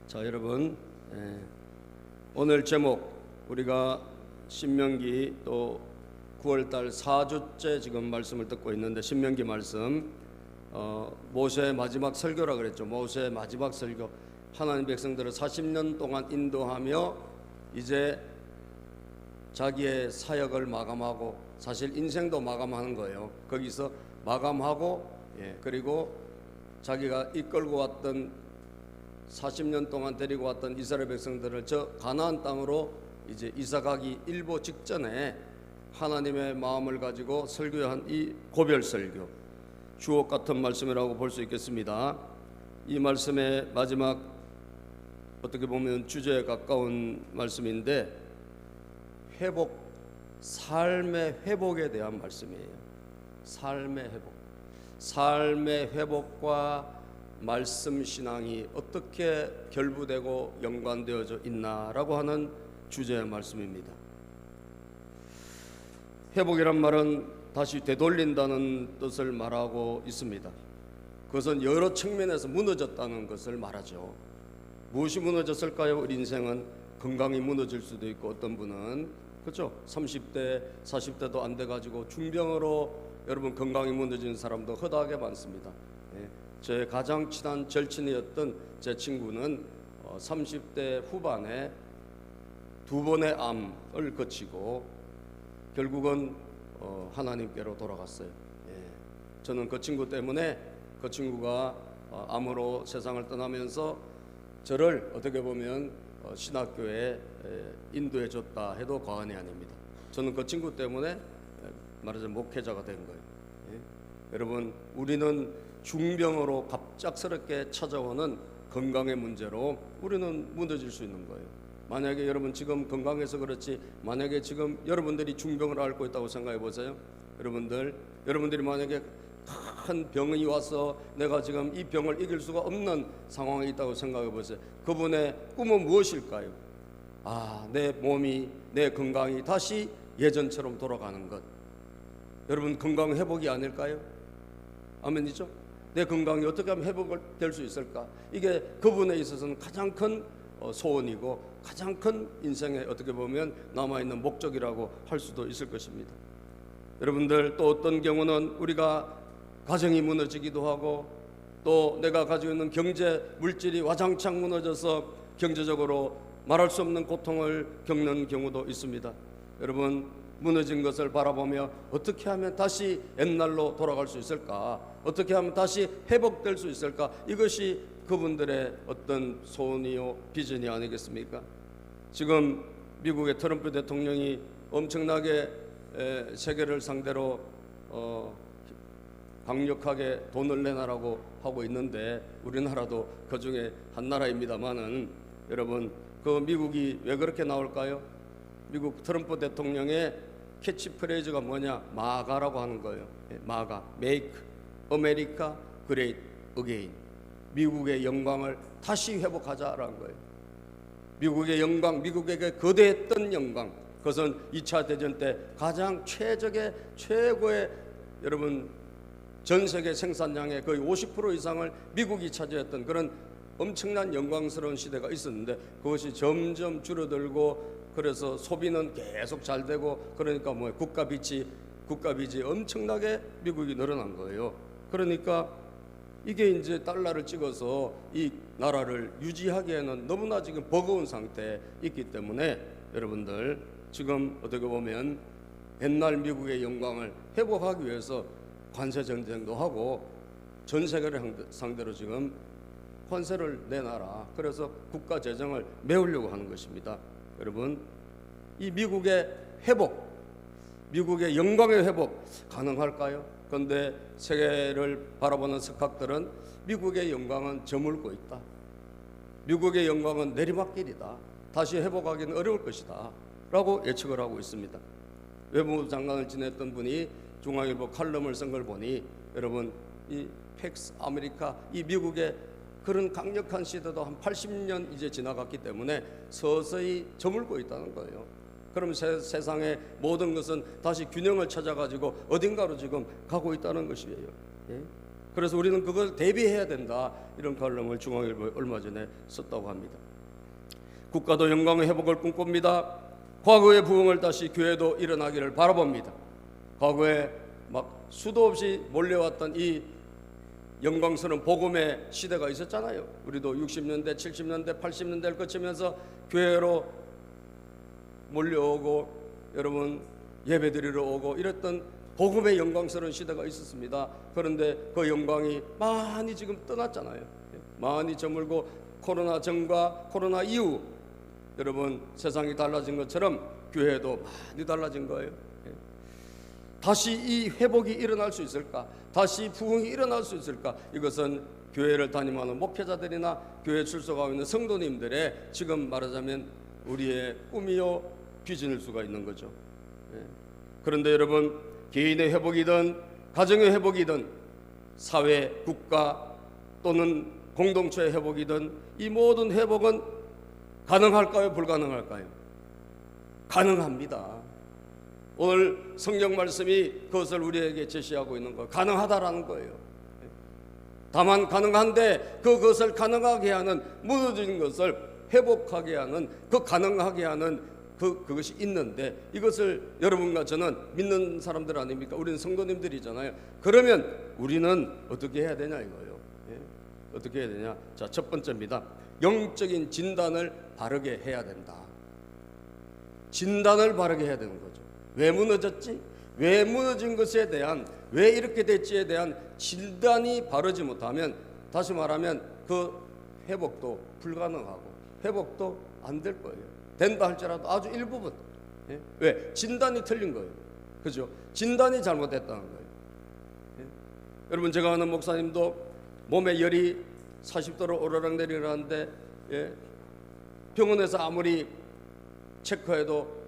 자, 여러분, 오늘 제목 우리가 신명기 또 9월달 4주째 지금 말씀을 듣고 있는데, 신명기 말씀 모세의 마지막 설교라 그랬죠. 모세의 마지막 설교, 하나님 백성들을 40년 동안 인도하며 이제 자기의 사역을 마감하고, 사실 인생도 마감하는 거예요. 거기서 마감하고, 그리고 자기가 이끌고 왔던 40년 동안 데리고 왔던 이스라엘 백성들을 저 가나안 땅으로 이제 이사가기 일보 직전에 하나님의 마음을 가지고 설교한 이 고별 설교, 주옥 같은 말씀이라고 볼 수 있겠습니다. 이 말씀의 마지막, 어떻게 보면 주제에 가까운 말씀인데, 회복, 삶의 회복에 대한 말씀이에요. 삶의 회복, 삶의 회복과 말씀 신앙이 어떻게 결부되고 연관되어져 있나라고 하는 주제의 말씀입니다. 회복이란 말은 다시 되돌린다는 뜻을 말하고 있습니다. 그것은 여러 측면에서 무너졌다는 것을 말하죠. 무엇이 무너졌을까요? 우리 인생은 건강이 무너질 수도 있고, 어떤 분은 그렇죠, 30대 40대도 안 돼가지고 중병으로 여러분 건강이 무너지는 사람도 허다하게 많습니다. 제 가장 친한 절친이었던 제 친구는 30대 후반에 2번의 암을 거치고 결국은 하나님께로 돌아갔어요. 저는 그 친구 때문에, 그 친구가 암으로 세상을 떠나면서 저를 어떻게 보면 신학교에 인도해 줬다 해도 과언이 아닙니다. 저는 그 친구 때문에 말하자면 목회자가 된 거예요. 여러분, 우리는 중병으로 갑작스럽게 찾아오는 건강의 문제로 우리는 무너질 수 있는 거예요. 만약에 여러분 지금 건강해서 그렇지, 만약에 지금 여러분들이 중병을 앓고 있다고 생각해 보세요. 여러분들이 만약에 큰 병이 와서 내가 지금 이 병을 이길 수가 없는 상황에 있다고 생각해 보세요. 그분의 꿈은 무엇일까요? 내 몸이, 내 건강이 다시 예전처럼 돌아가는 것. 여러분, 건강 회복이 아닐까요? 아멘이죠? 내 건강이 어떻게 하면 회복될 수 있을까? 이게 그분에 있어서는 가장 큰 소원이고 가장 큰 인생에 어떻게 보면 남아있는 목적이라고 할 수도 있을 것입니다. 여러분들, 또 어떤 경우는 우리가 가정이 무너지기도 하고, 또 내가 가지고 있는 경제 물질이 와장창 무너져서 경제적으로 말할 수 없는 고통을 겪는 경우도 있습니다. 여러분, 무너진 것을 바라보며 어떻게 하면 다시 옛날로 돌아갈 수 있을까? 어떻게 하면 다시 회복될 수 있을까? 이것이 그분들의 어떤 소원이요 비전이 아니겠습니까? 지금 미국의 트럼프 대통령이 엄청나게 세계를 상대로 강력하게 돈을 내놔라고 하고 있는데, 우리나라도 그 중에 한 나라입니다만은, 여러분, 그 미국이 왜 그렇게 나올까요? 미국 트럼프 대통령의 캐치프레이즈가 뭐냐? 마가라고 하는 거예요. 마가, Make America Great Again. 미국의 영광을 다시 회복하자라는 거예요. 미국의 영광, 미국에게 거대했던 영광, 그것은 2차 대전 때 가장 최고의 여러분 전 세계 생산량의 거의 50% 이상을 미국이 차지했던 그런 엄청난 영광스러운 시대가 있었는데, 그것이 점점 줄어들고, 그래서 소비는 계속 잘 되고, 그러니까 국가 빚이 엄청나게 미국이 늘어난 거예요. 그러니까 이게 이제 달러를 찍어서 이 나라를 유지하기에는 너무나 지금 버거운 상태에 있기 때문에, 여러분들 지금 어떻게 보면 옛날 미국의 영광을 회복하기 위해서 관세 전쟁도 하고 전 세계를 상대로 지금 관세를 내놔라. 그래서 국가 재정을 메우려고 하는 것입니다. 여러분, 이 미국의 회복, 미국의 영광의 회복 가능할까요? 그런데 세계를 바라보는 석학들은 미국의 영광은 저물고 있다. 미국의 영광은 내리막길이다. 다시 회복하기는 어려울 것이다 라고 예측을 하고 있습니다. 외무부 장관을 지냈던 분이 중앙일보 칼럼을 쓴 걸 보니, 여러분, 이 팩스 아메리카, 이 미국의 그런 강력한 시대도 한 80년 이제 지나갔기 때문에 서서히 저물고 있다는 거예요. 그럼 세상의 모든 것은 다시 균형을 찾아가지고 어딘가로 지금 가고 있다는 것이에요. 그래서 우리는 그걸 대비해야 된다. 이런 칼럼을 중앙일보에 얼마 전에 썼다고 합니다. 국가도 영광의 회복을 꿈꿉니다. 과거의 부흥을 다시 교회도 일어나기를 바라봅니다. 과거에 막 수도 없이 몰려왔던 이 영광스러운 복음의 시대가 있었잖아요. 우리도 60년대, 70년대, 80년대를 거치면서 교회로 몰려오고 여러분 예배드리러 오고 이랬던 복음의 영광스러운 시대가 있었습니다. 그런데 그 영광이 많이 지금 떠났잖아요. 많이 저물고 코로나 전과 코로나 이후 여러분 세상이 달라진 것처럼 교회도 많이 달라진 거예요. 다시 이 회복이 일어날 수 있을까? 다시 부흥이 일어날 수 있을까? 이것은 교회를 다니는 목회자들이나 교회에 출석하고 있는 성도님들의 지금 말하자면 우리의 꿈이요 비전일 수가 있는 거죠. 그런데 여러분 개인의 회복이든 가정의 회복이든 사회, 국가 또는 공동체의 회복이든 이 모든 회복은 가능할까요? 불가능할까요? 가능합니다. 오늘 성경 말씀이 그것을 우리에게 제시하고 있는 거예요. 가능하다라는 거예요. 다만 가능한데 그것을 가능하게 하는 무너진 것을 회복하게 하는 그 가능하게 하는 그것이 있는데 이것을 여러분과 저는 믿는 사람들 아닙니까? 우리는 성도님들이잖아요. 그러면 우리는 어떻게 해야 되냐 이거예요. 어떻게 해야 되냐? 자, 첫 번째입니다. 영적인 진단을 바르게 해야 된다. 진단을 바르게 해야 되는 거죠. 왜 무너졌지? 왜 무너진 것에 대한 왜 이렇게 됐지에 대한 진단이 바르지 못하면 다시 말하면 그 회복도 불가능하고 회복도 안 될 거예요. 된다 할지라도 아주 일부분. 왜? 진단이 틀린 거예요. 그죠? 진단이 잘못됐다는 거예요. 여러분 제가 아는 목사님도 몸에 열이 40도로 오르락내리락하는데 병원에서 아무리 체크해도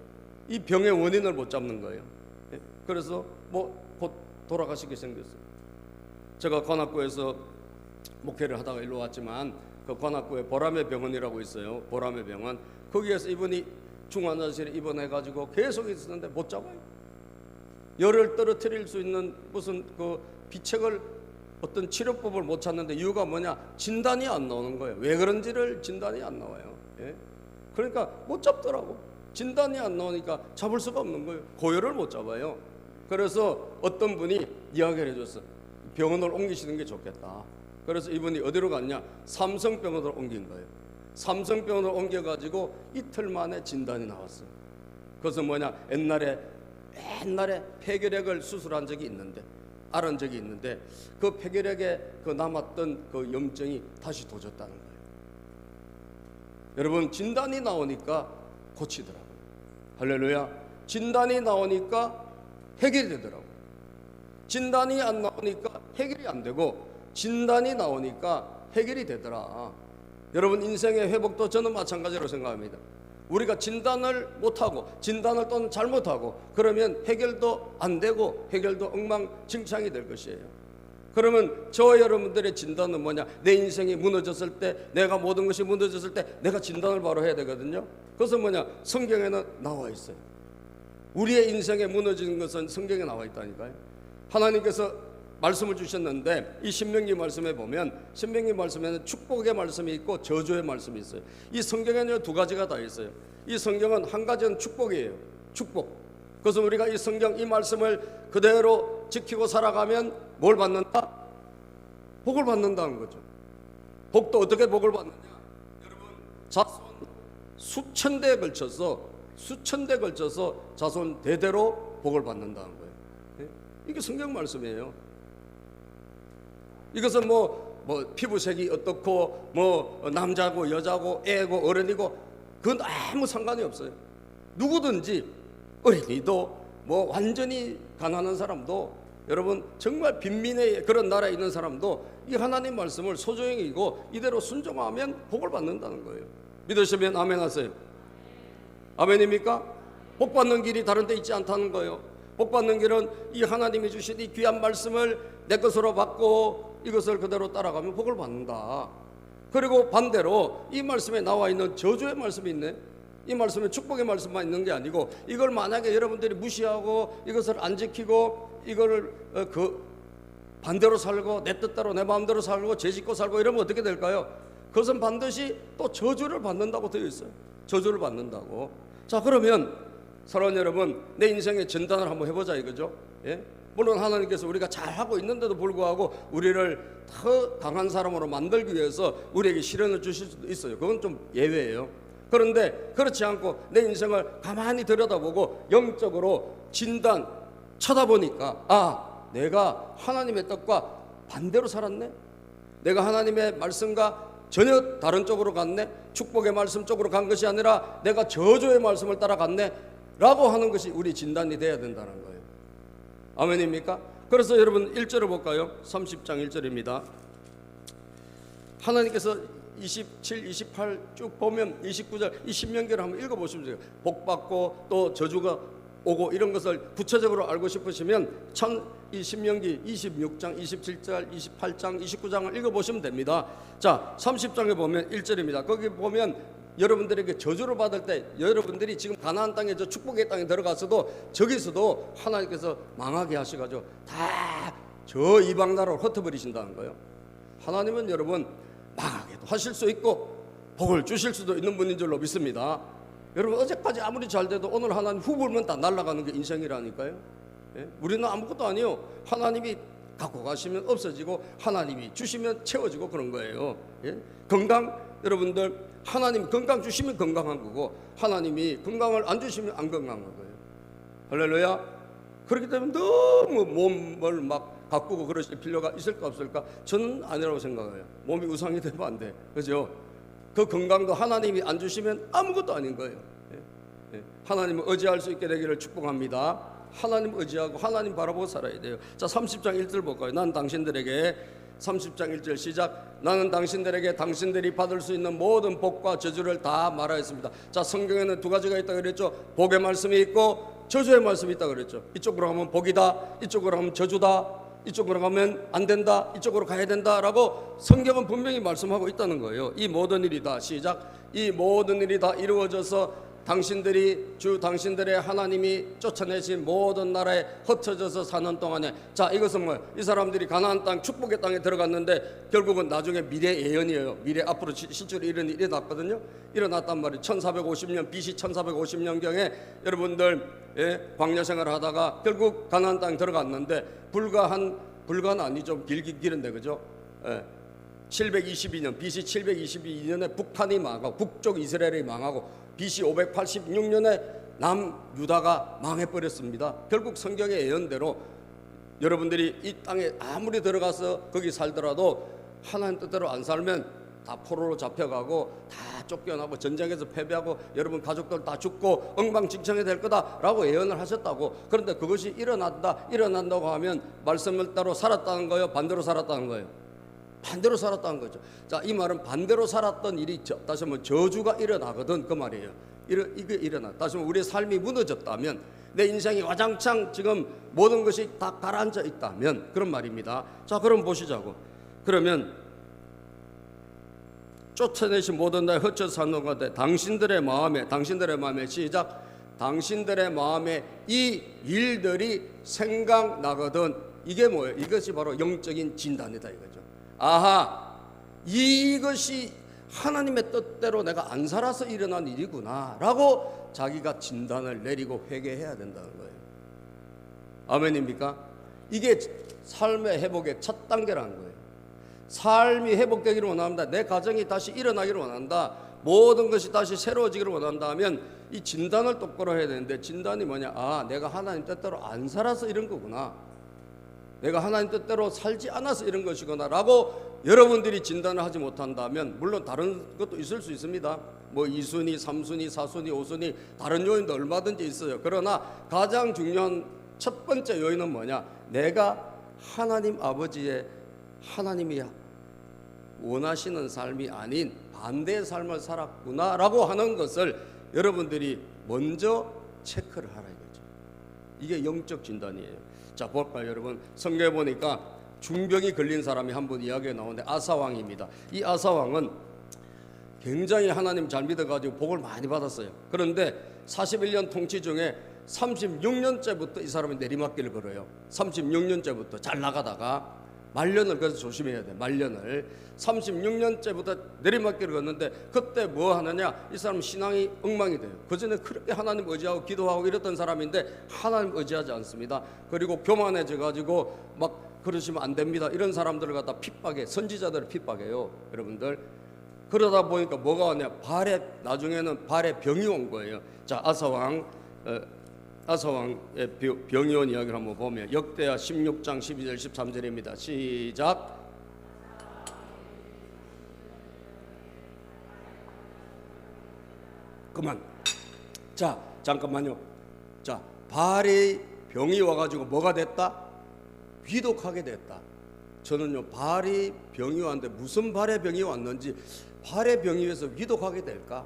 이 병의 원인을 못 잡는 거예요. 그래서 곧 돌아가시게 생겼어요. 제가 관악구에서 목회를 하다가 일로 왔지만 그 관악구에 보람의 병원이라고 있어요. 보람의 병원. 거기에서 이분이 중환자실에 입원해가지고 계속 있었는데 못 잡아요. 열을 떨어뜨릴 수 있는 무슨 그 비책을 어떤 치료법을 못 찾는데 이유가 뭐냐? 진단이 안 나오는 거예요. 왜 그런지를 진단이 안 나와요. 그러니까 못 잡더라고. 진단이 안 나오니까 잡을 수가 없는 거예요. 고열을 못 잡아요. 그래서 어떤 분이 이야기를 해줬어. 병원을 옮기시는 게 좋겠다. 그래서 이분이 어디로 갔냐? 삼성병원으로 옮긴 거예요. 삼성병원으로 옮겨가지고 이틀 만에 진단이 나왔어요. 그것은 뭐냐? 옛날에 폐결핵을 수술한 적이 있는데 앓은 적이 있는데 그 폐결핵에 그 남았던 그 염증이 다시 도졌다는 거예요. 여러분 진단이 나오니까 고치더라고요. 할렐루야. 진단이 나오니까 해결이 되더라고요. 진단이 안 나오니까 해결이 안 되고 진단이 나오니까 해결이 되더라. 여러분 인생의 회복도 저는 마찬가지로 생각합니다. 우리가 진단을 못하고 진단을 또는 잘못하고 그러면 해결도 안 되고 해결도 엉망진창이 될 것이에요. 그러면 저와 여러분들의 진단은 뭐냐? 내 인생이 무너졌을 때 내가 모든 것이 무너졌을 때 내가 진단을 바로 해야 되거든요. 그것은 뭐냐? 성경에는 나와 있어요. 우리의 인생에 무너지는 것은 성경에 나와 있다니까요. 하나님께서 말씀을 주셨는데 이 신명기 말씀에 보면 신명기 말씀에는 축복의 말씀이 있고 저주의 말씀이 있어요. 이 성경에는 두 가지가 다 있어요. 이 성경은 한 가지는 축복이에요. 축복. 그래서 우리가 이 성경 이 말씀을 그대로 지키고 살아가면 뭘 받는다? 복을 받는다는 거죠. 복도 어떻게 복을 받느냐? 여러분 자손 수천 대에 걸쳐서 자손 대대로 복을 받는다는 거예요. 이게 성경 말씀이에요. 이것은 뭐 피부색이 어떻고 남자고 여자고 애고 어른이고 그건 아무 상관이 없어요. 누구든지 어린이도 완전히 가난한 사람도 여러분 정말 빈민의 그런 나라에 있는 사람도 이 하나님 말씀을 소중히 여기고 이대로 순종하면 복을 받는다는 거예요. 믿으시면 아멘 하세요. 아멘입니까? 복 받는 길이 다른 데 있지 않다는 거예요. 복 받는 길은 이 하나님이 주신 이 귀한 말씀을 내 것으로 받고 이것을 그대로 따라가면 복을 받는다. 그리고 반대로 이 말씀에 나와 있는 저주의 말씀이 있네. 이 말씀에 축복의 말씀만 있는 게 아니고 이걸 만약에 여러분들이 무시하고 이것을 안 지키고 이거를 반대로 살고 내 뜻대로 내 마음대로 살고 죄짓고 살고 이러면 어떻게 될까요? 그것은 반드시 또 저주를 받는다고 되어 있어요. 저주를 받는다고. 자, 그러면 사랑하는 여러분, 내 인생의 전단을 한번 해보자 이거죠. 예? 물론 하나님께서 우리가 잘하고 있는데도 불구하고 우리를 더 강한 사람으로 만들기 위해서 우리에게 시련을 주실 수도 있어요. 그건 좀 예외예요. 그런데 그렇지 않고 내 인생을 가만히 들여다보고 영적으로 진단 쳐다보니까, 아, 내가 하나님의 뜻과 반대로 살았네. 내가 하나님의 말씀과 전혀 다른 쪽으로 갔네. 축복의 말씀 쪽으로 간 것이 아니라 내가 저주의 말씀을 따라갔네 라고 하는 것이 우리 진단이 돼야 된다는 거예요. 아멘입니까? 그래서 여러분 1절을 볼까요? 30장 1절입니다. 하나님께서 27, 28 쭉 보면 29절 이 신명기를 한번 읽어보시면 돼요. 복받고 또 저주가 오고 이런 것을 구체적으로 알고 싶으시면 이 신명기 26장, 27절, 28장, 29장을 읽어보시면 됩니다. 자, 30장에 보면 1절입니다. 거기 보면 여러분들에게 저주를 받을 때 여러분들이 지금 가나안 땅에 저 축복의 땅에 들어가서도 저기서도 하나님께서 망하게 하셔가지고 다 저 이방 나라로 흩어버리신다는 거예요. 하나님은 여러분 망하게도 하실 수 있고 복을 주실 수도 있는 분인 줄로 믿습니다. 여러분 어제까지 아무리 잘 돼도 오늘 하나님 후 불면 다 날아가는 게 인생이라니까요. 예? 우리는 아무것도 아니요. 하나님이 갖고 가시면 없어지고 하나님이 주시면 채워지고 그런 거예요. 예? 건강 여러분들 하나님 건강 주시면 건강한 거고 하나님이 건강을 안 주시면 안 건강한 거예요. 할렐루야. 그렇기 때문에 너무 몸을 막 가꾸고 그러실 필요가 있을까 없을까? 저는 아니라고 생각해요. 몸이 우상이 되면 안 돼. 그죠? 그 건강도 하나님이 안 주시면 아무것도 아닌 거예요. 하나님을 의지할 수 있게 되기를 축복합니다. 하나님 의지하고 하나님 바라보고 살아야 돼요. 자, 30장 1절 볼까요? 난 당신들에게 30장 1절 시작. 나는 당신들에게 당신들이 받을 수 있는 모든 복과 저주를 다 말하였습니다. 자, 성경에는 두 가지가 있다고 그랬죠. 복의 말씀이 있고 저주의 말씀이 있다고 그랬죠. 이쪽으로 가면 복이다, 이쪽으로 가면 저주다, 이쪽으로 가면 안 된다, 이쪽으로 가야 된다라고 성경은 분명히 말씀하고 있다는 거예요. 이 모든 일이 다 시작. 이 모든 일이 다 이루어져서 당신들의 하나님이 쫓아내신 모든 나라에 흩어져서 사는 동안에, 자, 이것은 뭐예요? 이 사람들이 가나안 땅 축복의 땅에 들어갔는데 결국은 나중에 미래 예언이에요. 미래 앞으로 실제로 이런 일이 일어났거든요. 일어났단 말이에요. 1450년 BC 1450년경에 여러분들 광야 생활을 하다가 결국 가나안 땅에 들어갔는데 불과는 아니죠. 길은데 그죠? 722년 BC 722년에 북한이 망하고 북쪽 이스라엘이 망하고 BC 586년에 남유다가 망해버렸습니다. 결국 성경의 예언대로 여러분들이 이 땅에 아무리 들어가서 거기 살더라도 하나님 뜻대로 안 살면 다 포로로 잡혀가고 다 쫓겨나고 전쟁에서 패배하고 여러분 가족들 다 죽고 엉망진창이 될 거다라고 예언을 하셨다고. 그런데 그것이 일어난다고 하면 말씀을 따로 살았다는 거예요? 반대로 살았다는 거예요? 반대로 살았다는 거죠. 자, 이 말은 반대로 살았던 일이 다시 한번 저주가 일어나거든 그 말이에요. 이게 일어나. 다시 한번 우리의 삶이 무너졌다면, 내 인생이 와장창 지금 모든 것이 다 가라앉아 있다면 그런 말입니다. 자, 그럼 보시자고. 그러면 쫓아내신 모든 나라에 흩어져 사는 가운데 당신들의 마음에 시작. 당신들의 마음에 이 일들이 생각나거든. 이게 뭐예요? 이것이 바로 영적인 진단이다 이거죠. 아하, 이것이 하나님의 뜻대로 내가 안 살아서 일어난 일이구나 라고 자기가 진단을 내리고 회개해야 된다는 거예요. 아멘입니까? 이게 삶의 회복의 첫 단계라는 거예요. 삶이 회복되기를 원합니다. 내 가정이 다시 일어나기를 원한다. 모든 것이 다시 새로워지기를 원한다 하면 이 진단을 똑바로 해야 되는데, 진단이 뭐냐? 아, 내가 하나님 뜻대로 안 살아서 이런 거구나, 내가 하나님 뜻대로 살지 않아서 이런 것이구나 라고 여러분들이 진단을 하지 못한다면, 물론 다른 것도 있을 수 있습니다. 뭐 2순위, 3순위, 4순위, 5순위 다른 요인도 얼마든지 있어요. 그러나 가장 중요한 첫 번째 요인은 뭐냐? 내가 하나님 아버지의, 하나님이 원하시는 삶이 아닌 반대의 삶을 살았구나 라고 하는 것을 여러분들이 먼저 체크를 하라 이거죠. 이게 영적 진단이에요. 자, 볼까요 여러분? 성경에 보니까 중병이 걸린 사람이 한 분 이야기가 나오는데 아사왕입니다. 이 아사왕은 굉장히 하나님 잘 믿어가지고 복을 많이 받았어요. 그런데 41년 통치 중에 36년째부터 이 사람이 내리막길을 걸어요. 36년째부터 잘 나가다가 말년을 그래서 조심해야 돼. 말년을 36년째부터 내리막길을 걷는데 그때 뭐 하느냐? 이 사람 신앙이 엉망이 돼요. 그전에 그렇게 하나님 의지하고 기도하고 이랬던 사람인데 하나님 의지하지 않습니다. 그리고 교만해져 가지고 막 그러시면 안 됩니다. 이런 사람들을 갖다 핍박해. 선지자들을 핍박해요. 여러분들. 그러다 보니까 뭐가 왔냐? 나중에는 발에 병이 온 거예요. 자, 아사왕의 병이 온 이야기를 한번 보면 역대하 16장 12절 13절입니다. 시작. 그만. 자, 잠깐만요. 자, 발이 병이 와가지고 뭐가 됐다? 위독하게 됐다. 저는요, 발이 병이 왔는데 무슨 발에 병이 왔는지, 발에 병이 와서 위독하게 될까?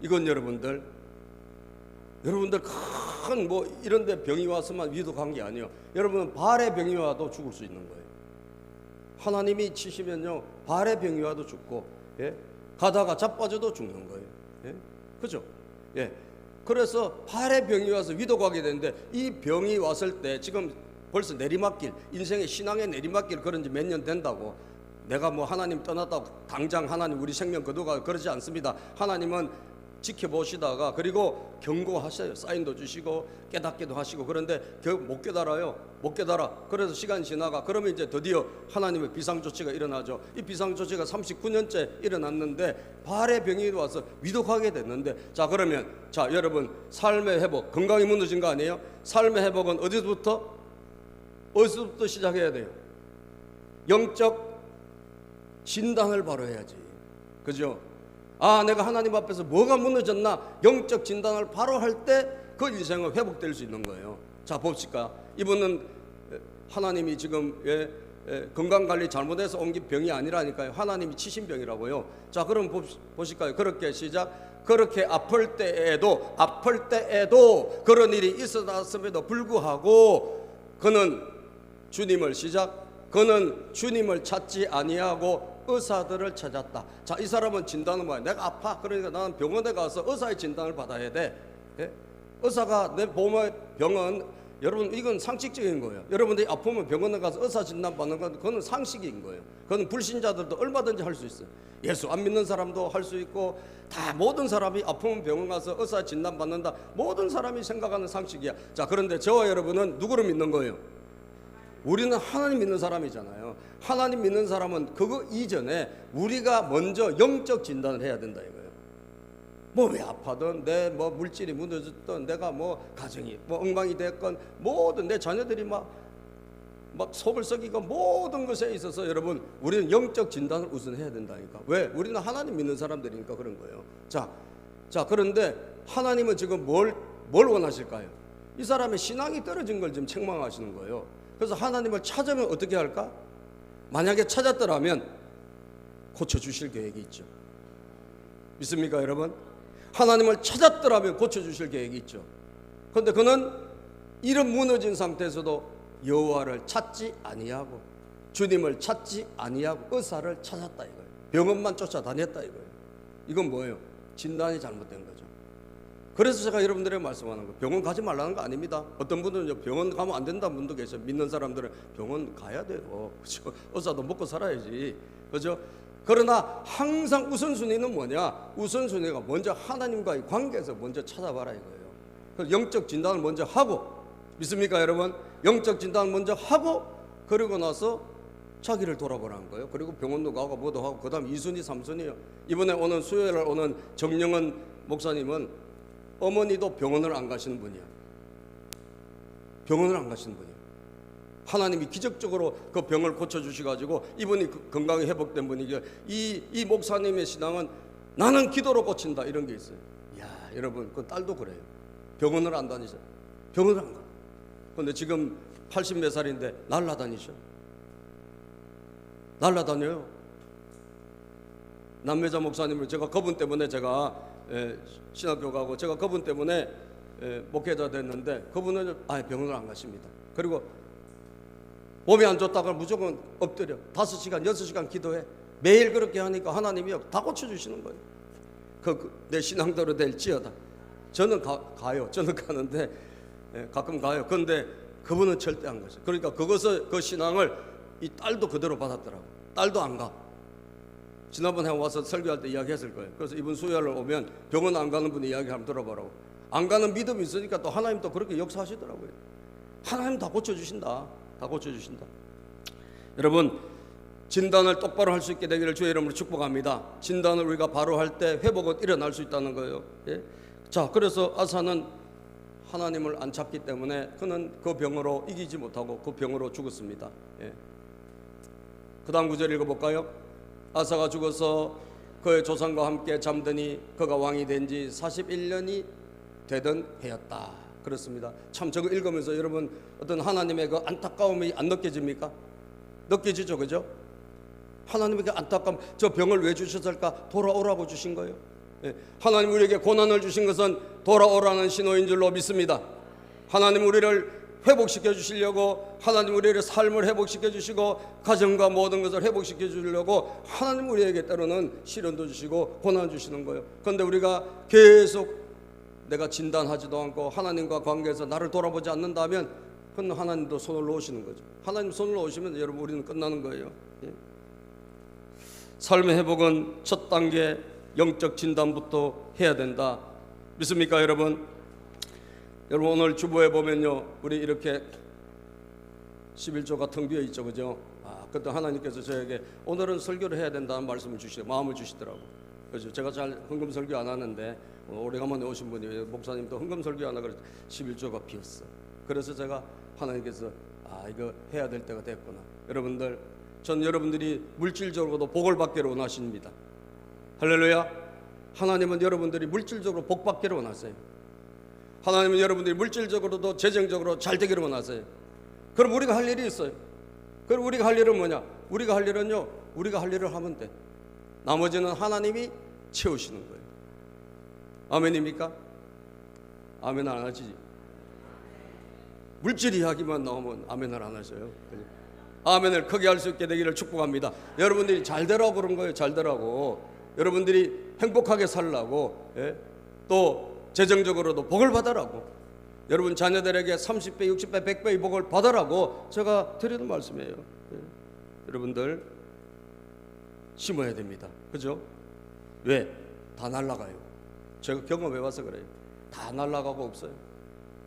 이건 여러분들 큰 뭐 이런데 병이 와서만 위독한 게 아니에요. 여러분 발에 병이 와도 죽을 수 있는 거예요. 하나님이 치시면요, 발에 병이 와도 죽고, 예? 가다가 자빠져도 죽는 거예요. 예? 그죠? 예. 그래서 발에 병이 와서 위독하게 되는데, 이 병이 왔을 때 지금 벌써 내리막길, 인생의 신앙의 내리막길 그런 지 몇 년 된다고. 내가 뭐 하나님 떠났다고 당장 하나님 우리 생명 거두가 그러지 않습니다. 하나님은 지켜보시다가 그리고 경고하셔요. 사인도 주시고 깨닫기도 하시고. 그런데 못 깨달아요. 못 깨달아. 그래서 시간이 지나가. 그러면 이제 드디어 하나님의 비상조치가 일어나죠. 이 비상조치가 39년째 일어났는데 발에 병이 와서 위독하게 됐는데, 자, 그러면 자, 여러분, 삶의 회복, 건강이 무너진 거 아니에요? 삶의 회복은 어디서부터 시작해야 돼요? 영적 진단을 바로 해야지. 그죠? 아, 내가 하나님 앞에서 뭐가 무너졌나? 영적 진단을 바로 할 때 그 인생은 회복될 수 있는 거예요. 자, 봅시까. 이분은 하나님이 지금 건강관리 잘못해서 옮긴 병이 아니라니까요. 하나님이 치신 병이라고요. 자, 그럼 보실까요? 그렇게 시작. 그렇게 아플 때에도 그런 일이 있었음에도 불구하고 그는 주님을 찾지 아니하고 의사들을 찾았다. 자, 이 사람은 진단은 뭐야? 내가 아파. 그러니까 나는 병원에 가서 의사의 진단을 받아야 돼. 예? 의사가 내 몸의 병은, 여러분, 이건 상식적인 거예요. 여러분들이 아프면 병원에 가서 의사 진단 받는 건 그거는 상식인 거예요. 그건 불신자들도 얼마든지 할 수 있어요. 예수 안 믿는 사람도 할 수 있고, 다 모든 사람이 아프면 병원 가서 의사 진단 받는다. 모든 사람이 생각하는 상식이야. 자, 그런데 저와 여러분은 누구를 믿는 거예요? 우리는 하나님 믿는 사람이잖아요. 하나님 믿는 사람은 그거 이전에 우리가 먼저 영적 진단을 해야 된다 이거예요. 몸이 아파든, 내 뭐 물질이 무너졌든, 내가 뭐 가정이 뭐 엉망이 됐건, 모든 내 자녀들이 막 속을 썩이고, 모든 것에 있어서 여러분, 우리는 영적 진단을 우선 해야 된다니까. 왜? 우리는 하나님 믿는 사람들이니까 그런 거예요. 자, 그런데 하나님은 지금 뭘 원하실까요? 이 사람의 신앙이 떨어진 걸 지금 책망하시는 거예요. 그래서 하나님을 찾으면 어떻게 할까? 만약에 찾았더라면 고쳐주실 계획이 있죠. 믿습니까, 여러분? 하나님을 찾았더라면 고쳐주실 계획이 있죠. 그런데 그는 이런 무너진 상태에서도 여호와를 찾지 아니하고, 주님을 찾지 아니하고 의사를 찾았다 이거예요. 병원만 쫓아다녔다 이거예요. 이건 뭐예요? 진단이 잘못된 거죠. 그래서 제가 여러분들에게 말씀하는 거, 병원 가지 말라는 거 아닙니다. 어떤 분들은 병원 가면 안 된다는 분도 계셔요. 믿는 사람들은 병원 가야 돼요. 그렇죠? 의사도 먹고 살아야지. 그렇죠? 그러나 항상 우선순위는 뭐냐? 우선순위가 먼저 하나님과의 관계에서 먼저 찾아봐라 이거예요. 그래서 영적 진단을 먼저 하고, 믿습니까, 여러분? 영적 진단을 먼저 하고, 그러고 나서 자기를 돌아보라는 거예요. 그리고 병원도 가고 뭐도 하고, 그 다음 2순위 3순위예요. 이번에 오는 수요일 날 오는 정영은 목사님은 어머니도 병원을 안 가시는 분이야. 병원을 안 가시는 분이야. 하나님이 기적적으로 그 병을 고쳐주셔가지고 이분이 건강이 회복된 분이고, 이 목사님의 신앙은 나는 기도로 고친다 이런 게 있어요. 야, 여러분, 그 딸도 그래요. 병원을 안 다니셔. 병원을 안 가. 그런데 지금 80몇 살인데 날라다니셔. 날라다녀요. 남매자 목사님을 제가 그분 때문에 신학교 가고, 제가 그분 때문에 목회자 됐는데, 그분은 병원을 안 가십니다. 그리고 몸이 안 좋다가 무조건 엎드려 5시간 6시간 기도해. 매일 그렇게 하니까 하나님이 다 고쳐주시는 거예요. 내 신앙대로 될지어다. 저는 가요. 저는 가는데 가끔 가요. 그런데 그분은 절대한 거죠. 그러니까 그 신앙을 이 딸도 그대로 받았더라고. 딸도 안 가. 지난번에 와서 설교할 때 이야기했을 거예요. 그래서 이분 수요일날 오면 병원 안 가는 분이 이야기 한번 들어보라고. 안 가는 믿음이 있으니까 또 하나님 또 그렇게 역사하시더라고요. 하나님 다 고쳐주신다. 다 고쳐주신다. 여러분, 진단을 똑바로 할 수 있게 되기를 주의 이름으로 축복합니다. 진단을 우리가 바로 할 때 회복은 일어날 수 있다는 거예요. 예? 자, 그래서 아사는 하나님을 안 찾기 때문에 그는 그 병으로 이기지 못하고 그 병으로 죽었습니다. 예. 그 다음 구절 읽어볼까요? 아사가 죽어서 그의 조상과 함께 잠드니 그가 왕이 된 지 41년이 되던 해였다. 그렇습니다. 참 저거 읽으면서 여러분 어떤 하나님의 그 안타까움이 안 느껴집니까? 느껴지죠, 그죠? 하나님의 그 안타까움, 저 병을 왜 주셨을까? 돌아오라고 주신 거예요. 예. 하나님 우리에게 고난을 주신 것은 돌아오라는 신호인 줄로 믿습니다. 하나님 우리를 회복시켜 주시려고, 하나님 우리의 삶을 회복시켜 주시고 가정과 모든 것을 회복시켜 주려고 하나님 우리에게 때로는 시련도 주시고 고난 주시는 거예요. 그런데 우리가 계속 내가 진단하지도 않고 하나님과 관계에서 나를 돌아보지 않는다면 그건 하나님도 손을 놓으시는 거죠. 하나님 손을 놓으시면 여러분 우리는 끝나는 거예요. 예. 삶의 회복은 첫 단계 영적 진단부터 해야 된다. 믿습니까 여러분? 여러분 오늘 주보에 보면요, 우리 이렇게 11조가 텅 비어 있죠, 그죠? 그때 하나님께서 저에게 오늘은 설교를 해야 된다는 말씀을 주시고 마음을 주시더라고. 그죠? 제가 잘 헌금 설교 안 하는데 오래간만에 오신 분이 목사님도 헌금 설교 하나 그래서 11조가 비었어. 그래서 제가 하나님께서 이거 해야 될 때가 됐구나. 여러분들, 전 여러분들이 물질적으로도 복을 받기를 원하십니다. 할렐루야. 하나님은 여러분들이 물질적으로 복 받기를 원하세요. 하나님은 여러분들이 물질적으로도 재정적으로 잘 되기를 원하세요. 그럼 우리가 할 일이 있어요. 그럼 우리가 할 일은 뭐냐? 우리가 할 일은요, 우리가 할 일을 하면 돼. 나머지는 하나님이 채우시는 거예요. 아멘입니까? 아멘 안 하시지? 물질 이야기만 나오면 아멘을 안 하셔요. 아멘을 크게 할 수 있게 되기를 축복합니다. 여러분들이 잘 되라고 그런 거예요. 잘 되라고. 여러분들이 행복하게 살라고. 예? 또 재정적으로도 복을 받으라고. 여러분 자녀들에게 30배, 60배, 100배의 복을 받으라고 제가 드리는 말씀이에요. 예. 여러분들 심어야 됩니다. 그죠? 왜? 다 날아가요. 제가 경험해봐서 그래요. 다 날아가고 없어요.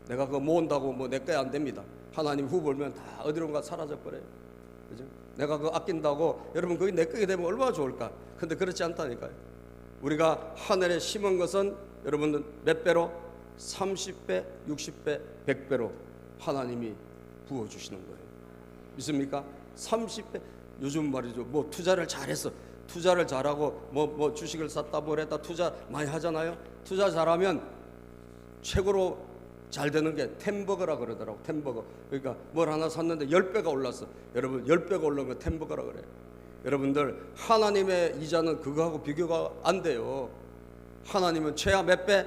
내가 그거 모은다고 뭐 내 게 안 됩니다. 하나님 후 벌면 다 어디론가 사라져 버려요. 그죠? 내가 그거 아낀다고 여러분 그게 내 거게 되면 얼마나 좋을까? 근데 그렇지 않다니까요. 우리가 하늘에 심은 것은 여러분들 몇 배로? 30배, 60배, 100배로 하나님이 부어주시는 거예요. 믿습니까? 30배. 요즘 말이죠, 뭐 투자를 잘했어, 투자를 잘하고 뭐 주식을 샀다 뭐랬다 투자 많이 하잖아요. 투자 잘하면 최고로 잘 되는 게 템버거라 그러더라고. 템버거. 그러니까 뭘 하나 샀는데 10배가 올랐어. 여러분 10배가 올라온 거 템버거라 그래요. 여러분들 하나님의 이자는 그거하고 비교가 안 돼요. 하나님은 최하 몇 배?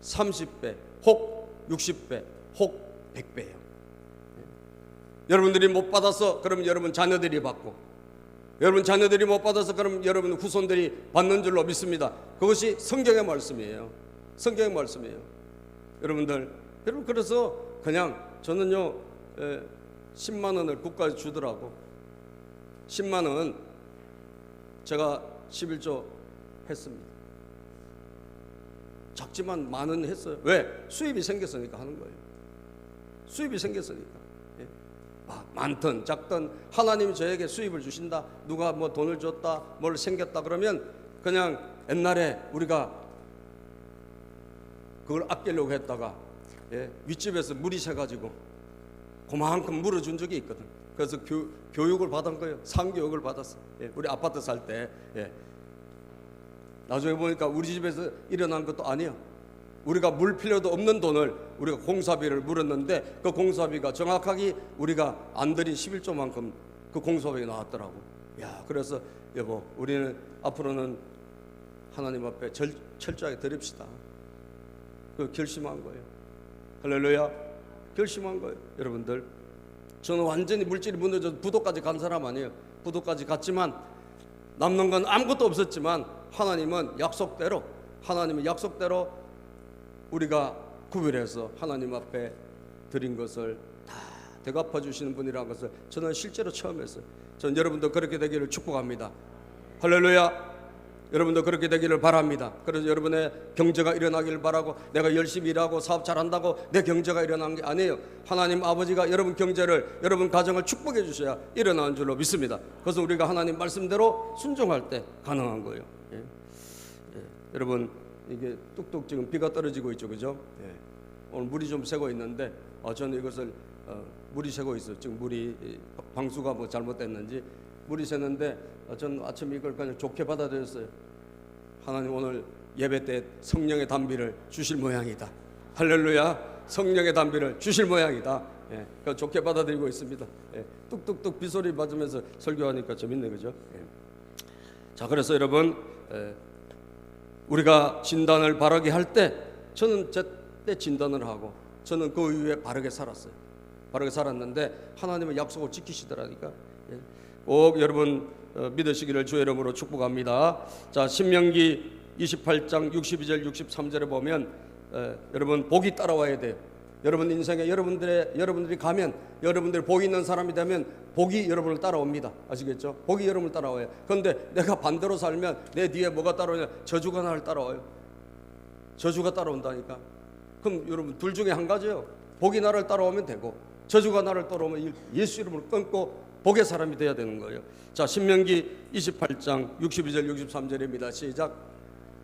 30배, 혹 60배, 혹 100배예요. 여러분들이 못 받아서 그러면 여러분 자녀들이 받고, 여러분 자녀들이 못 받아서 그러면 여러분 후손들이 받는 줄로 믿습니다. 그것이 성경의 말씀이에요. 성경의 말씀이에요. 여러분 그래서 그냥 저는요 10만 원을 국가에 주더라고. 10만 원 제가 11조 했습니다. 작지만 많은 했어요. 왜? 수입이 생겼으니까 하는 거예요. 수입이 생겼으니까. 예. 많든 작든 하나님이 저에게 수입을 주신다, 누가 뭐 돈을 줬다, 뭘 생겼다 그러면 그냥 옛날에 우리가 그걸 아끼려고 했다가 윗집에서 물이 새가지고 그만큼 물어준 적이 있거든. 그래서 교육을 받은 거예요. 상교육을 받았어. 우리 아파트 살 때. 나중에 보니까 우리 집에서 일어난 것도 아니야. 우리가 물 필요도 없는 돈을 우리가 공사비를 물었는데 그 공사비가 정확하게 우리가 안 들인 11조만큼 그 공사비가 나왔더라고. 야, 그래서 여보, 우리는 앞으로는 하나님 앞에 철저하게 드립시다. 그 결심한 거예요. 할렐루야. 결심한 거예요. 여러분들, 저는 완전히 물질이 무너져서 부도까지 간 사람 아니에요. 부도까지 갔지만 남는 건 아무것도 없었지만 하나님은 약속대로 우리가 구별해서 하나님 앞에 드린 것을 다 대갚아 주시는 분이라는 것을 저는 실제로 처음 했어요. 저는 여러분도 그렇게 되기를 축복합니다. 할렐루야. 여러분도 그렇게 되기를 바랍니다. 그래서 여러분의 경제가 일어나기를 바라고, 내가 열심히 일하고 사업 잘한다고 내 경제가 일어나는 게 아니에요. 하나님 아버지가 여러분 경제를, 여러분 가정을 축복해 주셔야 일어나는 줄로 믿습니다. 그래서 우리가 하나님 말씀대로 순종할 때 가능한 거예요. 예. 여러분, 이게 뚝뚝 지금 비가 떨어지고 있죠, 그죠? 예. 오늘 물이 좀 새고 있는데 저는 이것을 물이 새고 있어요. 지금 물이 방수가 뭐 잘못됐는지 물이 새는데 저는 아침에 이걸 그냥 좋게 받아들였어요. 하나님 오늘 예배 때 성령의 담비를 주실 모양이다. 할렐루야. 성령의 담비를 주실 모양이다. 예, 그래서 좋게 받아들이고 있습니다. 예, 뚝뚝뚝 비소리 맞으면서 설교하니까 재밌네, 그죠? 예. 자, 그래서 여러분, 우리가 진단을 바르게 할 때, 저는 제때 진단을 하고 저는 그 이후에 바르게 살았어요. 바르게 살았는데 하나님은 약속을 지키시더라니까. 예. 꼭 여러분 믿으시기를 주의 이름으로 축복합니다. 자, 신명기 28장 62절 63절에 보면 여러분 복이 따라와야 돼요. 여러분 인생에 여러분들이 가면, 여러분들이 복 있는 사람이 되면 복이 여러분을 따라옵니다. 아시겠죠? 복이 여러분을 따라와요. 그런데 내가 반대로 살면 내 뒤에 뭐가 따라오냐? 저주가 나를 따라와요. 저주가 따라온다니까. 그럼 여러분 둘 중에 한 가지예요. 복이 나를 따라오면 되고, 저주가 나를 따라오면 예수 이름을 끊고 복의 사람이 되어야 되는 거예요. 자, 신명기 28장 62절 63절입니다. 시작.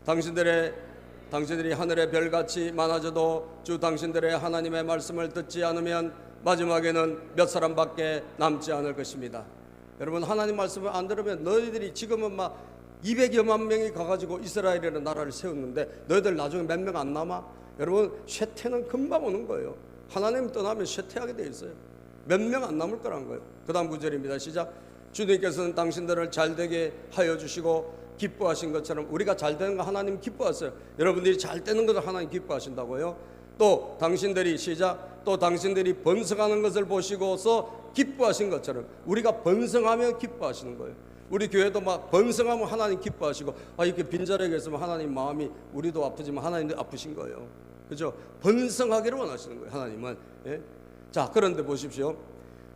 당신들이 하늘의 별같이 많아져도 주 당신들의 하나님의 말씀을 듣지 않으면 마지막에는 몇 사람밖에 남지 않을 것입니다. 여러분, 하나님 말씀을 안 들으면 너희들이 지금은 막 200여만 명이 가가지고 이스라엘이라는 나라를 세웠는데 너희들 나중에 몇 명 안 남아? 여러분, 쇠퇴는 금방 오는 거예요. 하나님 떠나면 쇠퇴하게 돼 있어요. 몇 명 안 남을 거란 거예요. 그 다음 9절입니다. 시작. 주님께서는 당신들을 잘되게 하여 주시고 기뻐하신 것처럼, 우리가 잘되는 거 하나님 기뻐하세요. 여러분들이 잘되는 것을 하나님 기뻐하신다고요. 또 당신들이, 시작, 또 당신들이 번성하는 것을 보시고서 기뻐하신 것처럼, 우리가 번성하면 기뻐하시는 거예요. 우리 교회도 막 번성하면 하나님 기뻐하시고, 이렇게 빈자리에 있으면 하나님 마음이, 우리도 아프지만 하나님도 아프신 거예요. 그죠? 번성하기를 원하시는 거예요, 하나님은. 예? 자, 그런데 보십시오.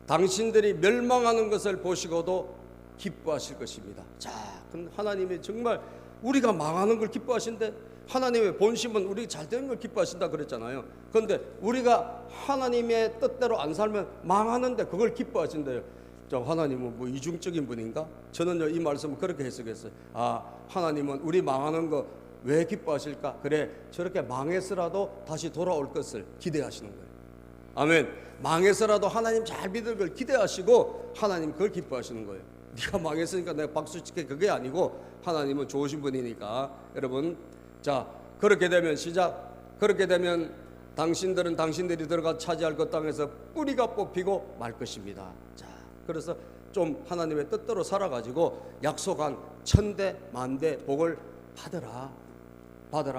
당신들이 멸망하는 것을 보시고도 기뻐하실 것입니다. 자, 그럼 하나님이 정말 우리가 망하는 걸 기뻐하신대. 하나님의 본심은 우리 잘 되는 걸 기뻐하신다 그랬잖아요. 그런데 우리가 하나님의 뜻대로 안 살면 망하는데 그걸 기뻐하신대요. 저 하나님은 뭐 이중적인 분인가? 저는요, 이 말씀을 그렇게 해석했어요. 하나님은 우리 망하는 거 왜 기뻐하실까? 그래, 저렇게 망해서라도 다시 돌아올 것을 기대하시는 거예요. 아멘. 망해서라도 하나님 잘 믿을 걸 기대하시고 하나님 그걸 기뻐하시는 거예요. 네가 망했으니까 내가 박수 칠게, 그게 아니고 하나님은 좋으신 분이니까. 여러분, 자, 그렇게 되면, 시작, 그렇게 되면 당신들은 당신들이 들어가 차지할 그 땅에서 뿌리가 뽑히고 말 것입니다. 자, 그래서 좀 하나님의 뜻대로 살아가지고 약속한 천대 만대 복을 받으라.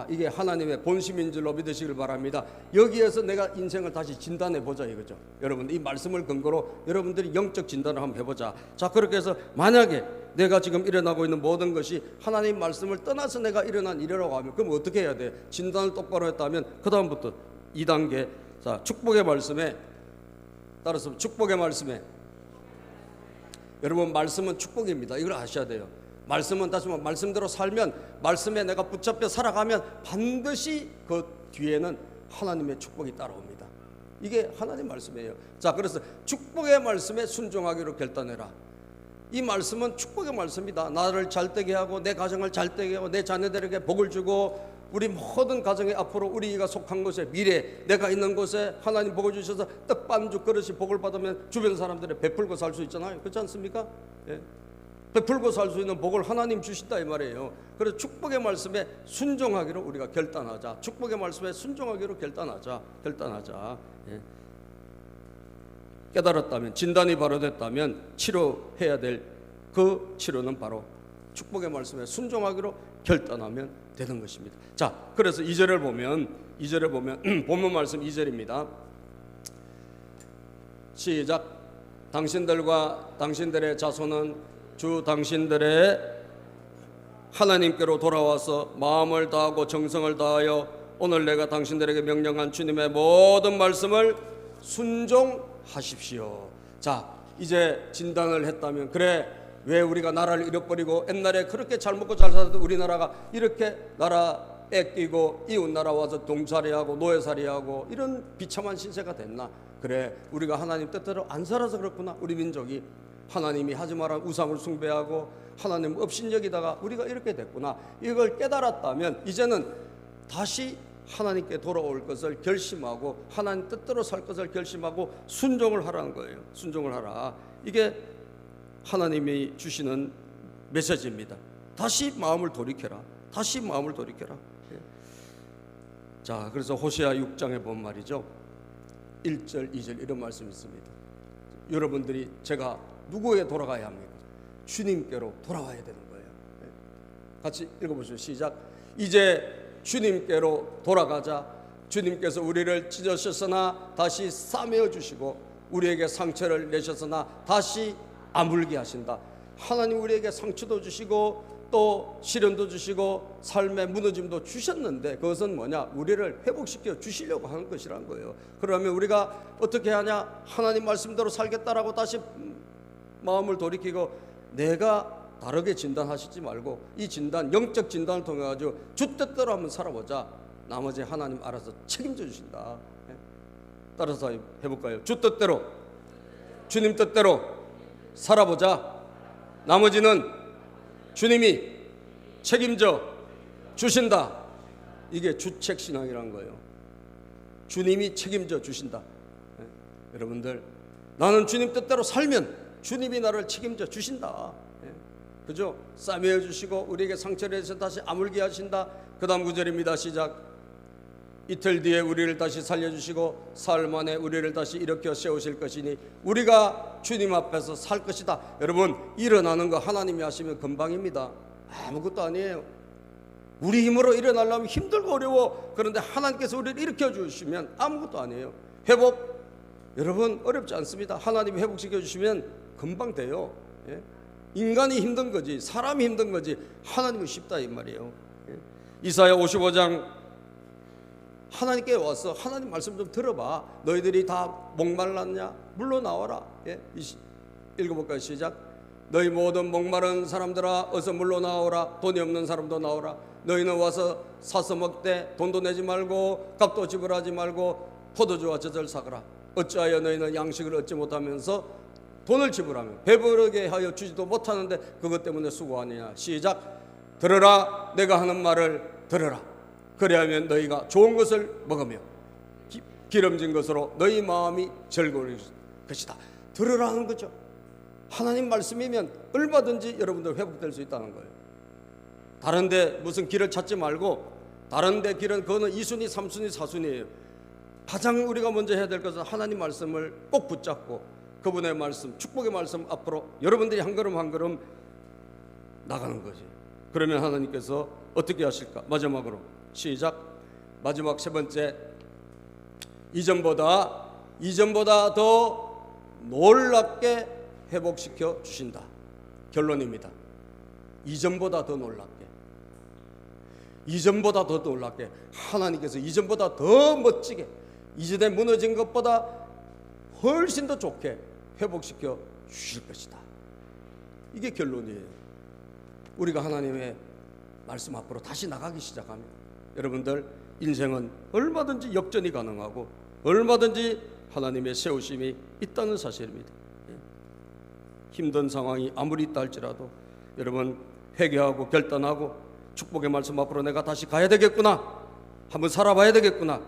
이게 하나님의 본심인 줄로 믿으시길 바랍니다. 여기에서 내가 인생을 다시 진단해 보자 이거죠. 여러분, 이 말씀을 근거로 여러분들이 영적 진단을 한번 해보자. 자, 그렇게 해서 만약에 내가 지금 일어나고 있는 모든 것이 하나님 말씀을 떠나서 내가 일어난 일이라고 하면, 그럼 어떻게 해야 돼? 진단을 똑바로 했다면 그 다음부터 2단계. 자, 축복의 말씀에 따라서, 축복의 말씀에, 여러분, 말씀은 축복입니다. 이걸 아셔야 돼요. 말씀은, 다시 말하면 말씀대로 살면, 말씀에 내가 붙잡혀 살아가면 반드시 그 뒤에는 하나님의 축복이 따라옵니다. 이게 하나님 말씀이에요. 자, 그래서 축복의 말씀에 순종하기로 결단해라. 이 말씀은 축복의 말씀이다. 나를 잘되게 하고 내 가정을 잘되게 하고 내 자녀들에게 복을 주고 우리 모든 가정에 앞으로 우리가 속한 곳에, 미래 내가 있는 곳에 하나님 복을 주셔서 떡반죽 그릇이 복을 받으면 주변 사람들이 베풀고 살 수 있잖아요. 그렇지 않습니까? 예. 베풀고 살 수 있는 복을 하나님 주신다 이 말이에요. 그래서 축복의 말씀에 순종하기로 우리가 결단하자. 축복의 말씀에 순종하기로 결단하자. 예. 깨달았다면, 진단이 바로 됐다면 치료해야 될 그 치료는 바로 축복의 말씀에 순종하기로 결단하면 되는 것입니다. 자, 그래서 2절을 보면 본문 말씀 2절입니다. 시작. 당신들과 당신들의 자손은 주 당신들의 하나님께로 돌아와서 마음을 다하고 정성을 다하여 오늘 내가 당신들에게 명령한 주님의 모든 말씀을 순종하라. 하십시오. 자, 이제 진단을 했다면, 그래, 왜 우리가 나라를 잃어버리고 옛날에 그렇게 잘 먹고 잘 살던 우리나라가 이렇게 나라 뺏기고 이웃 나라 와서 동살이하고 노예살이하고 이런 비참한 신세가 됐나? 그래, 우리가 하나님 뜻대로 안 살아서 그렇구나. 우리 민족이 하나님이 하지 말란 우상을 숭배하고 하나님 업신여기다가 우리가 이렇게 됐구나. 이걸 깨달았다면 이제는 다시 하나님께 돌아올 것을 결심하고 하나님 뜻대로 살 것을 결심하고 순종을 하라는 거예요. 순종을 하라. 이게 하나님이 주시는 메시지입니다. 다시 마음을 돌이켜라. 다시 마음을 돌이켜라. 자, 그래서 호세아 6장에 보면 말이죠, 1절 2절 이런 말씀이 있습니다. 여러분들이 제가 누구에게 돌아가야 합니까? 주님께로 돌아와야 되는 거예요. 같이 읽어보시죠. 시작. 이제 주님께로 돌아가자. 주님께서 우리를 찢으셨으나 다시 싸매어 주시고 우리에게 상처를 내셨으나 다시 아물게 하신다. 하나님 우리에게 상처도 주시고 또 시련도 주시고 삶의 무너짐도 주셨는데 그것은 뭐냐? 우리를 회복시켜 주시려고 하는 것이란 거예요. 그러면 우리가 어떻게 하냐? 하나님 말씀대로 살겠다라고 다시 마음을 돌이키고 내가 다르게 진단하시지 말고 이 진단, 영적 진단을 통해 가지고 주 뜻대로 한번 살아보자. 나머지 하나님 알아서 책임져 주신다. 따라서 해볼까요? 주 뜻대로, 주님 뜻대로 살아보자. 나머지는 주님이 책임져 주신다. 이게 주책신앙이라는 거예요. 주님이 책임져 주신다. 여러분들, 나는 주님 뜻대로 살면 주님이 나를 책임져 주신다. 그죠? 싸매어 주시고 우리에게 상처를 내서 다시 아물게 하신다. 그 다음 구절입니다. 시작. 이틀 뒤에 우리를 다시 살려주시고 사흘 만에 우리를 다시 일으켜 세우실 것이니 우리가 주님 앞에서 살 것이다. 여러분, 일어나는 거 하나님이 하시면 금방입니다. 아무것도 아니에요. 우리 힘으로 일어나려면 힘들고 어려워. 그런데 하나님께서 우리를 일으켜 주시면 아무것도 아니에요. 회복, 여러분 어렵지 않습니다. 하나님이 회복시켜 주시면 금방 돼요. 인간이 힘든 거지, 사람이 힘든 거지, 하나님은 쉽다 이 말이에요. 이사야 55장, 하나님께 와서 하나님 말씀 좀 들어봐. 너희들이 다 목말랐냐? 물러 나와라. 읽어볼까요? 시작. 너희 모든 목마른 사람들아 어서 물러 나오라. 돈이 없는 사람도 나오라. 너희는 와서 사서 먹되 돈도 내지 말고 값도 지불하지 말고 포도주와 젖을 사거라. 어찌하여 너희는 양식을 얻지 못하면서 돈을 지불하며 배부르게 하여 주지도 못하는데 그것 때문에 수고하느냐. 시작. 들으라. 내가 하는 말을 들으라. 그리하면 너희가 좋은 것을 먹으며 기름진 것으로 너희 마음이 즐거울 것이다. 들으라는 거죠. 하나님 말씀이면 얼마든지 여러분들 회복될 수 있다는 거예요. 다른데 무슨 길을 찾지 말고, 다른데 길은 그거는 2순위 3순위 4순위예요 가장 우리가 먼저 해야 될 것은 하나님 말씀을 꼭 붙잡고 그분의 말씀, 축복의 말씀 앞으로 여러분들이 한 걸음 한 걸음 나가는 거지. 그러면 하나님께서 어떻게 하실까? 마지막으로 시작. 마지막 세 번째, 이전보다 더 놀랍게 회복시켜 주신다. 결론입니다. 이전보다 더 놀랍게, 이전보다 더 놀랍게 하나님께서 이전보다 더 멋지게, 이전에 무너진 것보다 훨씬 더 좋게 회복시켜 주실 것이다. 이게 결론이에요. 우리가 하나님의 말씀 앞으로 다시 나가기 시작하면 여러분들 인생은 얼마든지 역전이 가능하고 얼마든지 하나님의 세우심이 있다는 사실입니다. 힘든 상황이 아무리 있다 할지라도 여러분 회개하고 결단하고 축복의 말씀 앞으로 내가 다시 가야 되겠구나, 한번 살아봐야 되겠구나,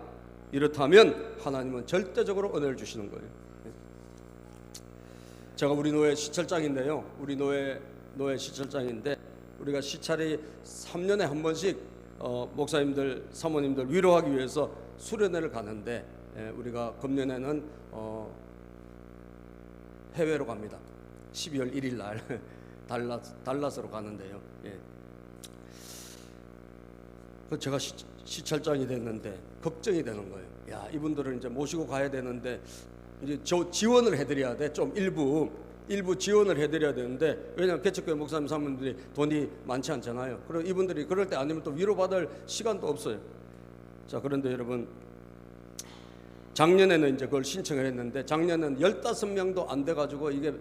이렇다면 하나님은 절대적으로 은혜를 주시는 거예요. 제가 우리 노예 시찰장인데요, 우리 노예 시찰장인데 우리가 시찰이 3년에 한 번씩 목사님들 사모님들 위로하기 위해서 수련회를 가는데 우리가 금년에는 해외로 갑니다. 12월 1일 날 달라스로 가는데요. 제가 시찰장이 됐는데 걱정이 되는 거예요. 야, 이분들을 이제 모시고 가야 되는데 이제 지원을 해드려야 돼. 좀 일부 지원을 해드려야 되는데, 왜냐하면 개척교회 목사님 사모님들이 돈이 많지 않잖아요. 그리고 이분들이 그럴 때 아니면 또 위로받을 시간도 없어요. 자, 그런데 여러분, 작년에는 이제 그걸 신청을 했는데 작년에는 15명도 안 돼가지고 이게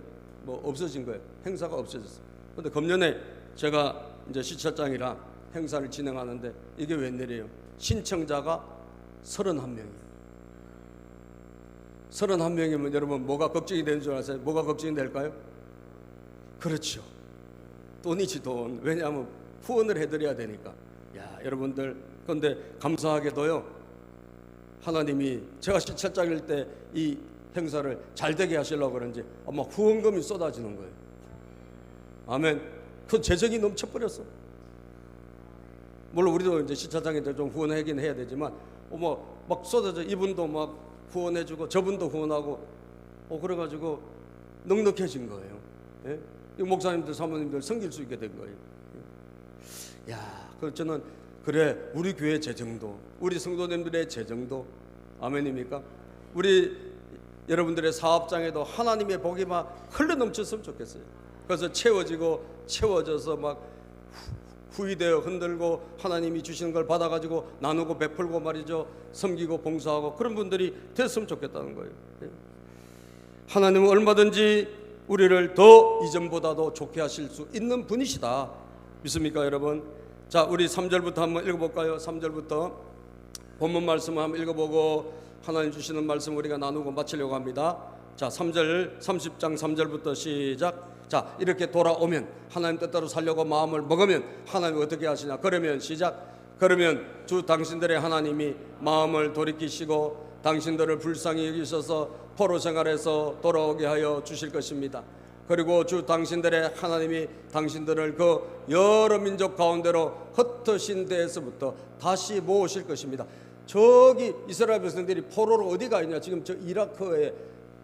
뭐 없어진 거예요. 행사가 없어졌어요. 근데 금년에 제가 이제 시찰장이랑 행사를 진행하는데 이게 웬일이에요? 신청자가 31명이에요. 31명이면 여러분 뭐가 걱정이 되는 줄 아세요? 뭐가 걱정이 될까요? 그렇죠. 돈이지 돈. 왜냐하면 후원을 해드려야 되니까. 야, 여러분들, 그런데 감사하게도요, 하나님이 제가 시찰장일 때 이 행사를 잘 되게 하시려고 그런지 아마 후원금이 쏟아지는 거예요. 아멘. 그 재정이 넘쳐버렸어. 물론 우리도 이제 시찰장인데 좀 후원하긴 해야 되지만 막 쏟아져. 이분도 막 후원해주고 저분도 후원하고 그래가지고 넉넉해진 거예요. 예? 이 목사님들 사모님들 섬길 수 있게 된 거예요. 야, 그 저는 그래, 우리 교회 재정도, 우리 성도님들의 재정도, 아멘입니까? 우리 여러분들의 사업장에도 하나님의 복이 막 흘러 넘쳤으면 좋겠어요. 그래서 채워져서 막 후이되어 흔들고 하나님이 주시는 걸 받아가지고 나누고 베풀고 말이죠, 섬기고 봉사하고 그런 분들이 됐으면 좋겠다는 거예요. 하나님은 얼마든지 우리를 더 이전보다도 좋게 하실 수 있는 분이시다. 믿습니까, 여러분? 자, 우리 3절부터 한번 읽어볼까요? 3절부터 본문 말씀을 한번 읽어보고 하나님 주시는 말씀 우리가 나누고 마치려고 합니다. 자, 3절 30장 3절부터 시작. 자, 이렇게 돌아오면 하나님 뜻대로 살려고 마음을 먹으면 하나님이 어떻게 하시냐? 그러면 시작. 그러면 주 당신들의 하나님이 마음을 돌이키시고 당신들을 불쌍히 여기셔서 포로 생활에서 돌아오게 하여 주실 것입니다. 그리고 주 당신들의 하나님이 당신들을 그 여러 민족 가운데로 흩으신 데에서부터 다시 모으실 것입니다. 저기 이스라엘 백성들이 포로로 어디가 있냐? 지금 저 이라크에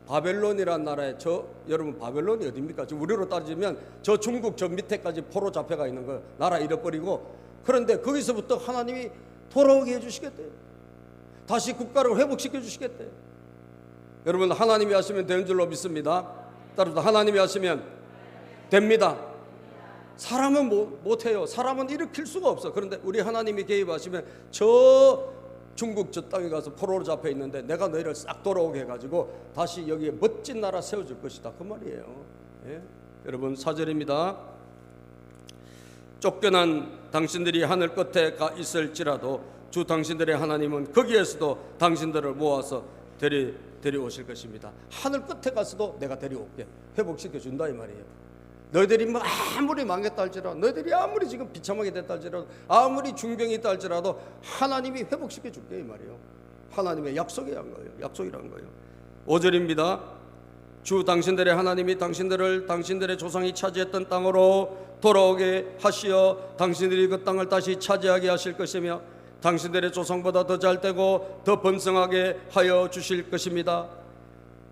바벨론이라는 나라에, 여러분 바벨론이 어디입니까? 지금 우리로 따지면 저 중국 저 밑에까지 포로 잡혀가 있는 거예요. 나라 잃어버리고. 그런데 거기서부터 하나님이 돌아오게 해주시겠대요. 다시 국가를 회복시켜 주시겠대요. 여러분, 하나님이 하시면 되는 줄로 믿습니다. 따라서 하나님이 하시면 됩니다. 사람은 못해요. 사람은 일으킬 수가 없어. 그런데 우리 하나님이 개입하시면 저 중국 저 땅에 가서 포로로 잡혀 있는데 내가 너희를 싹 돌아오게 해가지고 다시 여기에 멋진 나라 세워줄 것이다, 그 말이에요. 예? 여러분, 4절입니다. 쫓겨난 당신들이 하늘 끝에 가 있을지라도 주 당신들의 하나님은 거기에서도 당신들을 모아서 데려오실 것입니다. 하늘 끝에 가서도 내가 데려올게, 회복시켜 준다 이 말이에요. 너희들이 뭐 아무리 망했다 할지라도, 너희들이 아무리 지금 비참하게 됐다 할지라도, 아무리 중병이 있다 할지라도 하나님이 회복시켜 줄게 이 말이에요. 하나님의 약속이란 거예요. 약속이란 거예요. 5절입니다. 주 당신들의 하나님이 당신들을 당신들의 조상이 차지했던 땅으로 돌아오게 하시어 당신들이 그 땅을 다시 차지하게 하실 것이며 당신들의 조상보다 더 잘되고 더 번성하게 하여 주실 것입니다.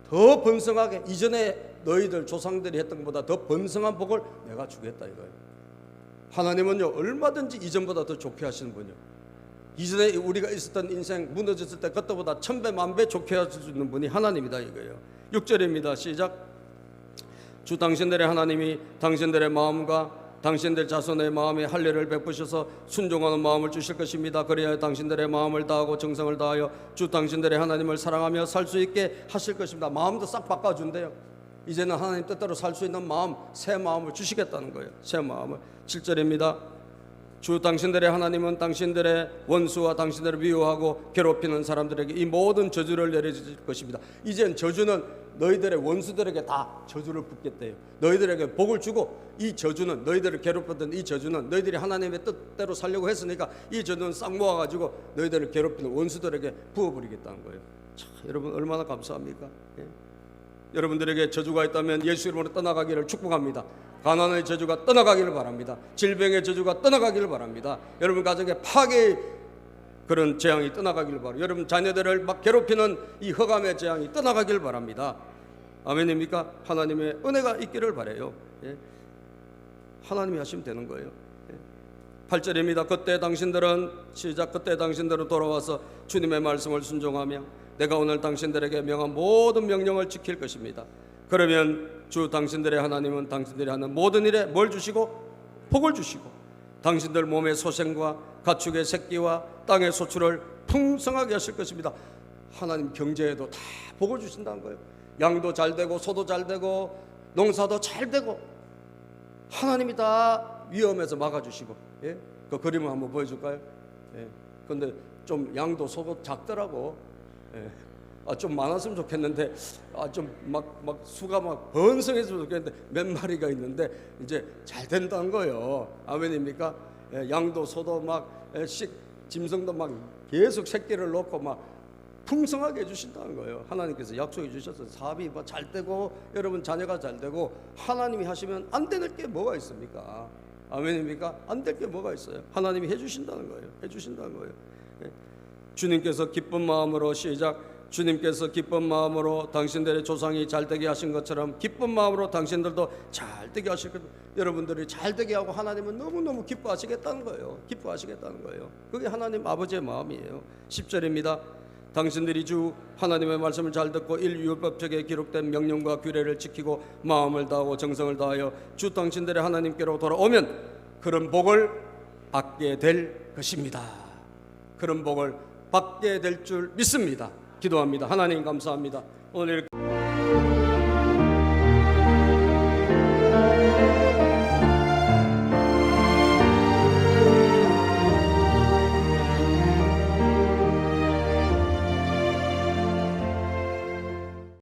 더 번성하게, 이전에 너희들 조상들이 했던 것보다 더 번성한 복을 내가 주겠다 이거예요. 하나님은요, 얼마든지 이전보다 더 좋게 하시는 분이요. 이전에 우리가 있었던 인생 무너졌을 때 그때보다 1000배 만배 좋게 하실 수 있는 분이 하나님이다 이거예요. 6절입니다. 시작. 주 당신들의 하나님이 당신들의 마음과 당신들 자손의 마음에 할례를 베푸셔서 순종하는 마음을 주실 것입니다. 그래야 당신들의 마음을 다하고 정성을 다하여 주 당신들의 하나님을 사랑하며 살 수 있게 하실 것입니다. 마음도 싹 바꿔준대요. 이제는 하나님 뜻대로 살 수 있는 마음, 새 마음을 주시겠다는 거예요. 새 마음을. 7절입니다. 주 당신들의 하나님은 당신들의 원수와 당신들을 미워하고 괴롭히는 사람들에게 이 모든 저주를 내려주실 것입니다. 이젠 저주는 너희들의 원수들에게 다 저주를 붓겠대요. 너희들에게 복을 주고, 이 저주는, 너희들을 괴롭혔던 이 저주는 너희들이 하나님의 뜻대로 살려고 했으니까 이 저주는 싹 모아가지고 너희들을 괴롭히는 원수들에게 부어버리겠다는 거예요. 참, 여러분 얼마나 감사합니까? 예? 여러분들에게 저주가 있다면 예수 이름으로 떠나가기를 축복합니다. 가난의 저주가 떠나가기를 바랍니다. 질병의 저주가 떠나가기를 바랍니다. 여러분 가정에 파괴의 그런 재앙이 떠나가기를 바랍니다. 여러분 자녀들을 막 괴롭히는 이 흑암의 재앙이 떠나가기를 바랍니다. 아멘입니까? 하나님의 은혜가 있기를 바라요. 예? 하나님이 하시면 되는 거예요. 예? 8절입니다. 그때 당신들은 시작. 그때 당신들은 돌아와서 주님의 말씀을 순종하며 내가 오늘 당신들에게 명한 모든 명령을 지킬 것입니다. 그러면 주 당신들의 하나님은 당신들이 하는 모든 일에 뭘 주시고? 복을 주시고 당신들 몸의 소생과 가축의 새끼와 땅의 소출을 풍성하게 하실 것입니다. 하나님 경제에도 다 복을 주신다는 거예요. 양도 잘 되고 소도 잘 되고 농사도 잘 되고 하나님이 다 위험에서 막아주시고. 예? 그 그림을 한번 보여줄까요? 예. 근데 좀 양도 소도 작더라고. 예. 좀 많았으면 좋겠는데 좀 막 수가 막 번성했으면 좋겠는데 몇 마리가 있는데 이제 잘 된다는 거예요. 아멘입니까? 예. 양도 소도 막 짐승도 막 계속 새끼를 놓고 막 풍성하게 해주신다는 거예요. 하나님께서 약속해 주셔서 사업이 잘 되고 여러분 자녀가 잘 되고 하나님이 하시면 안 되는 게 뭐가 있습니까? 아멘입니까? 안 될 게 뭐가 있어요? 하나님이 해주신다는 거예요. 해주신다는 거예요. 주님께서 기쁜 마음으로 시작. 주님께서 기쁜 마음으로 당신들의 조상이 잘되게 하신 것처럼 기쁜 마음으로 당신들도 잘되게 하실 것. 여러분들이 잘되게 하고 하나님은 너무너무 기뻐하시겠다는 거예요. 기뻐하시겠다는 거예요. 그게 하나님 아버지의 마음이에요. 10절입니다. 당신들이 주 하나님의 말씀을 잘 듣고 율법책에 기록된 명령과 규례를 지키고 마음을 다하고 정성을 다하여 주 당신들의 하나님께로 돌아오면 그런 복을 받게 될 것입니다. 그런 복을 받게 될 줄 믿습니다. 기도합니다. 하나님 감사합니다. 오늘